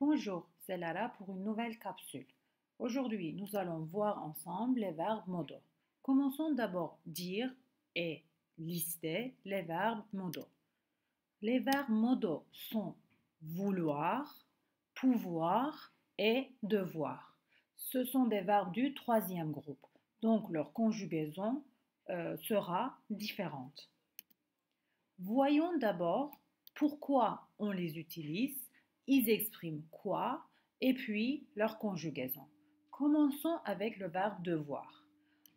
Bonjour, c'est Lara pour une nouvelle capsule. Aujourd'hui, nous allons voir ensemble les verbes modaux. Commençons d'abord dire et lister les verbes modaux. Les verbes modaux sont vouloir, pouvoir et devoir. Ce sont des verbes du troisième groupe, donc leur conjugaison sera différente. Voyons d'abord pourquoi on les utilise. Ils expriment quoi et puis leur conjugaison. Commençons avec le verbe devoir.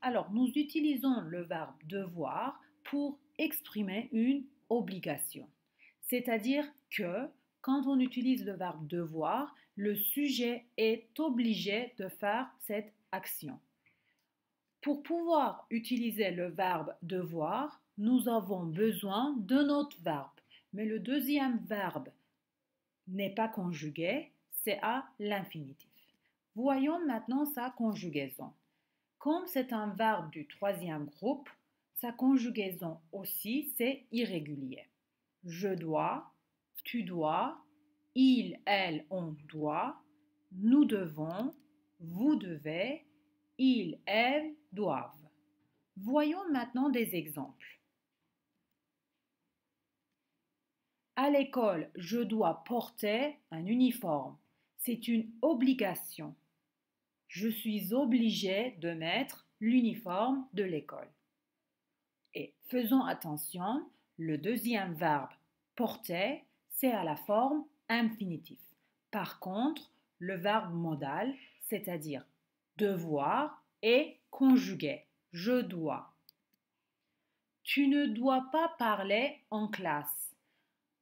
Alors, nous utilisons le verbe devoir pour exprimer une obligation. C'est-à-dire que quand on utilise le verbe devoir, le sujet est obligé de faire cette action. Pour pouvoir utiliser le verbe devoir, nous avons besoin d'un autre verbe. Mais le deuxième verbe n'est pas conjugué, c'est à l'infinitif. Voyons maintenant sa conjugaison. Comme c'est un verbe du troisième groupe, sa conjugaison aussi, c'est irrégulier. Je dois, tu dois, il, elle, on doit, nous devons, vous devez, ils, elles doivent. Voyons maintenant des exemples. À l'école, je dois porter un uniforme. C'est une obligation. Je suis obligé de mettre l'uniforme de l'école. Et faisons attention, le deuxième verbe porter, c'est à la forme infinitif. Par contre, le verbe modal, c'est-à-dire devoir, est conjugué. Je dois. Tu ne dois pas parler en classe.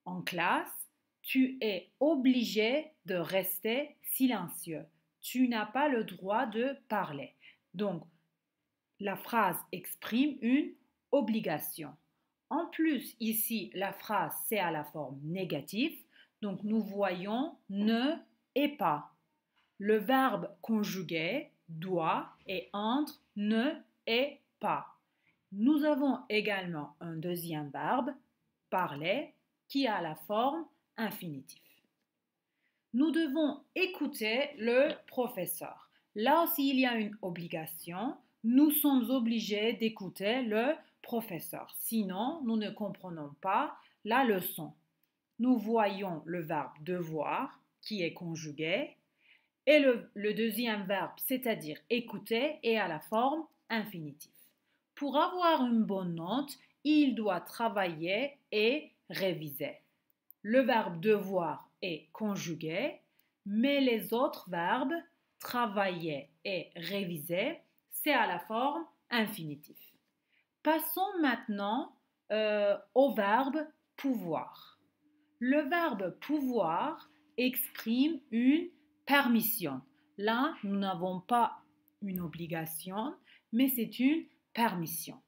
En classe, tu es obligé de rester silencieux. Tu n'as pas le droit de parler. Donc, la phrase exprime une obligation. En plus, ici, la phrase, c'est à la forme négative. Donc, nous voyons ne et pas. Le verbe conjugué doit est entre ne et pas. Nous avons également un deuxième verbe, parler, qui a la forme infinitive. Nous devons écouter le professeur. Là aussi, il y a une obligation. Nous sommes obligés d'écouter le professeur. Sinon, nous ne comprenons pas la leçon. Nous voyons le verbe devoir qui est conjugué et le deuxième verbe, c'est-à-dire écouter, est à la forme infinitive. Pour avoir une bonne note, il doit travailler et réviser. Le verbe devoir est conjugué, mais les autres verbes, travailler et réviser, c'est à la forme infinitive. Passons maintenant au verbe pouvoir. Le verbe pouvoir exprime une permission. Là, nous n'avons pas une obligation, mais c'est une permission.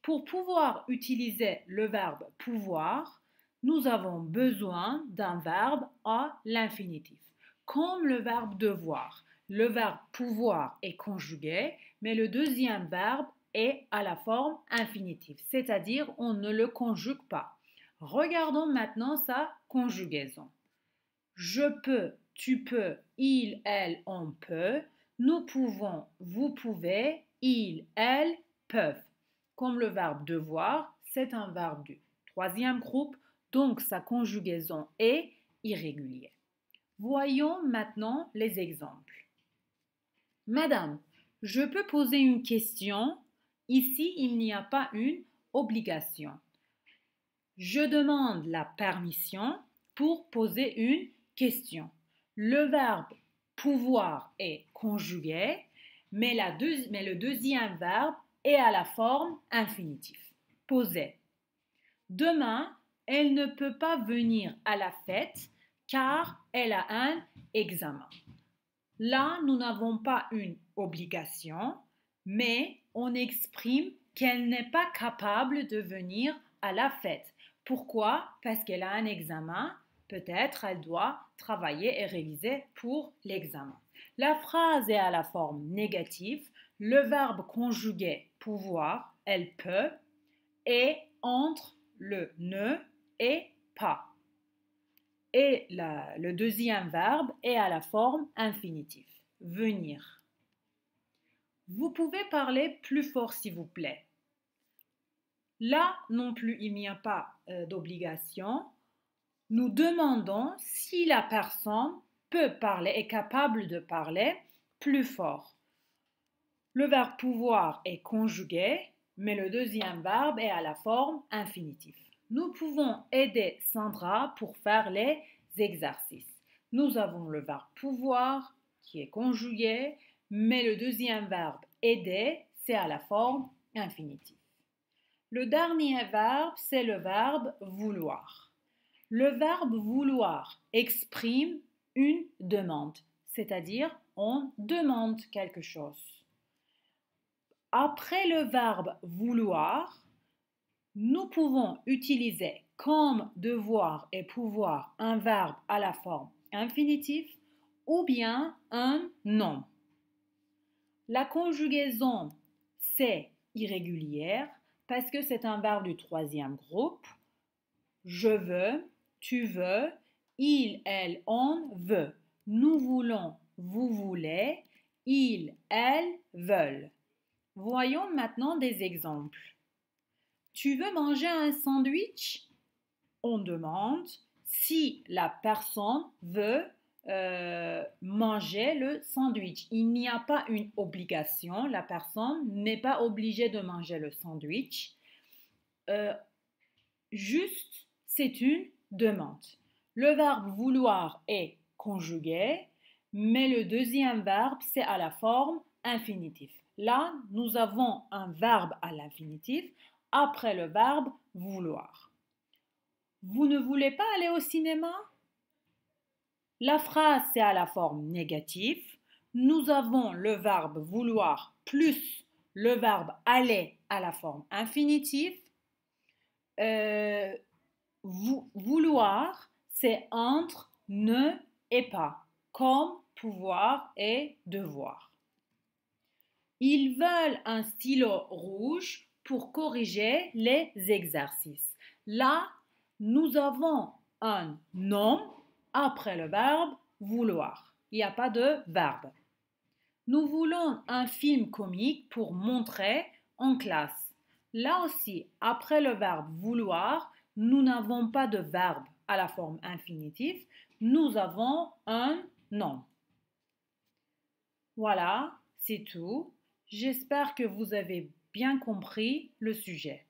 Pour pouvoir utiliser le verbe pouvoir, nous avons besoin d'un verbe à l'infinitif, comme le verbe devoir. Le verbe pouvoir est conjugué, mais le deuxième verbe est à la forme infinitive, c'est-à-dire on ne le conjugue pas. Regardons maintenant sa conjugaison. Je peux, tu peux, il, elle, on peut, nous pouvons, vous pouvez, ils, elles peuvent. Comme le verbe devoir, c'est un verbe du troisième groupe, donc sa conjugaison est irrégulière. Voyons maintenant les exemples. Madame, je peux poser une question. Ici, il n'y a pas une obligation. Je demande la permission pour poser une question. Le verbe pouvoir est conjugué, mais le deuxième verbe est à la forme infinitive. Poser. Demain, elle ne peut pas venir à la fête car elle a un examen. Là, nous n'avons pas une obligation, mais on exprime qu'elle n'est pas capable de venir à la fête. Pourquoi? Parce qu'elle a un examen. Peut-être elle doit travailler et réviser pour l'examen. La phrase est à la forme négative. Le verbe conjugué pouvoir, elle peut, est entre le ne et pas. et le deuxième verbe est à la forme infinitive. Venir. Vous pouvez parler plus fort s'il vous plaît. Là non plus, il n'y a pas d'obligation. Nous demandons si la personne peut parler, est capable de parler plus fort. Le verbe pouvoir est conjugué, mais le deuxième verbe est à la forme infinitive. Nous pouvons aider Sandra pour faire les exercices. Nous avons le verbe pouvoir qui est conjugué, mais le deuxième verbe aider, c'est à la forme infinitive. Le dernier verbe, c'est le verbe vouloir. Le verbe vouloir exprime une demande, c'est-à-dire on demande quelque chose. Après le verbe vouloir, nous pouvons utiliser comme devoir et pouvoir un verbe à la forme infinitive ou bien un nom. La conjugaison c'est irrégulière parce que c'est un verbe du troisième groupe. Je veux, tu veux, il, elle, on veut. Nous voulons, vous voulez, ils, elles veulent. Voyons maintenant des exemples. Tu veux manger un sandwich? On demande si la personne veut manger le sandwich. Il n'y a pas une obligation, la personne n'est pas obligée de manger le sandwich. Juste, c'est une demande. Le verbe vouloir est conjugué, mais le deuxième verbe, c'est à la forme infinitive. Là, nous avons un verbe à l'infinitif après le verbe vouloir. Vous ne voulez pas aller au cinéma? La phrase, c'est à la forme négative. Nous avons le verbe vouloir plus le verbe aller à la forme infinitive. Vouloir, c'est entre ne et pas, comme pouvoir et devoir. Ils veulent un stylo rouge pour corriger les exercices. Là, nous avons un nom après le verbe vouloir. Il n'y a pas de verbe. Nous voulons un film comique pour montrer en classe. Là aussi, après le verbe vouloir, nous n'avons pas de verbe à la forme infinitive. Nous avons un nom. Voilà, c'est tout. J'espère que vous avez bien compris le sujet.